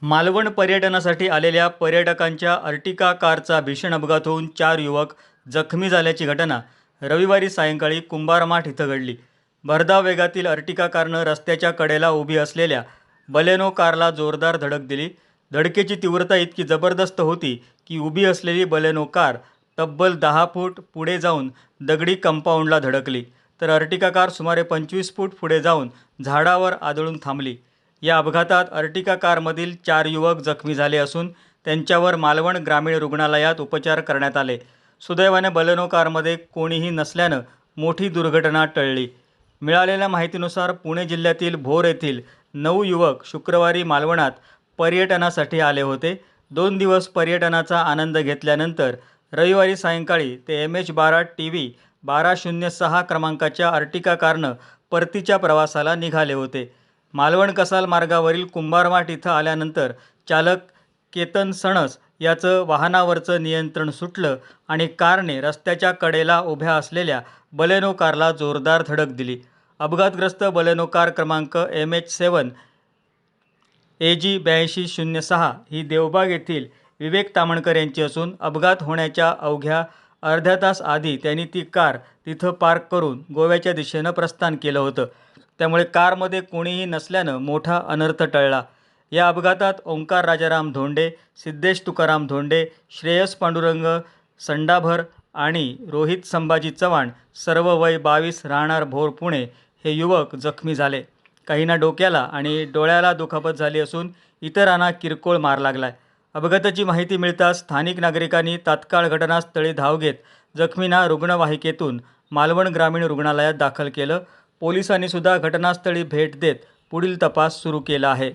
मालवण पर्यटनासाठी आलेल्या पर्यटकांच्या अर्टिका कारचा भीषण अपघात होऊन 4 युवक जखमी झाल्याची घटना रविवारी सायंकाळी कुंभारमाठ इथं घडली. भरधाव वेगातील अर्टिका कारनं रस्त्याच्या कडेला उभी असलेल्या बलेनो कारला जोरदार धडक दिली. धडकेची तीव्रता इतकी जबरदस्त होती की उभी असलेली बलेनो कार तब्बल 10 फूट पुढे जाऊन दगडी कंपाऊंडला धडकली, तर अर्टिका कार सुमारे 25 फूट पुढे जाऊन झाडावर आदळून थांबली. या अपघातात अर्टिका कारमधील 4 युवक जखमी झाले असून त्यांच्यावर मालवण ग्रामीण रुग्णालयात उपचार करण्यात आले. सुदैवाने बलेनो कारमध्ये कोणीही नसल्यानं मोठी दुर्घटना टळली. मिळालेल्या माहितीनुसार पुणे जिल्ह्यातील भोर येथील 9 युवक शुक्रवारी मालवणात पर्यटनासाठी आले होते. 2 दिवस पर्यटनाचा आनंद घेतल्यानंतर रविवारी सायंकाळी ते MH12 TV 1206 क्रमांकाच्या अर्टिका कारनं परतीच्या प्रवासाला निघाले होते. मालवण कसाल मार्गावरील कुंभारमाठ इथं आल्यानंतर चालक केतन सणस याचं वाहनावरचं नियंत्रण सुटलं आणि कारने रस्त्याच्या कडेला उभ्या असलेल्या बलेनो कारला जोरदार धडक दिली. अपघातग्रस्त बलेनो कार क्रमांक MH7 AG 8206 ही देवबाग येथील विवेक तामणकर यांची असून अपघात होण्याच्या अवघ्या अर्ध्या तास आधी त्यांनी ती कार तिथं पार्क करून गोव्याच्या दिशेनं प्रस्थान केलं होतं. त्यामुळे कारमध्ये कोणीही नसल्यानं मोठा अनर्थ टळला. या अपघातात ओंकार राजाराम धोंडे, सिद्धेश तुकाराम धोंडे, श्रेयस पांडुरंग संडाभर आणि रोहित संभाजी चव्हाण सर्व वय 22 राहणार भोर पुणे हे युवक जखमी झाले. काहींना डोक्याला आणि डोळ्याला दुखापत झाली असून इतरांना किरकोळ मार लागलाय. अपघाताची माहिती मिळताच स्थानिक नागरिकांनी तात्काळ घटनास्थळी धाव घेत जखमींना रुग्णवाहिकेतून मालवण ग्रामीण रुग्णालयात दाखल केलं. पोलिसांनी सुद्धा घटनास्थळी भेट देत पुढील तपास सुरू केला आहे.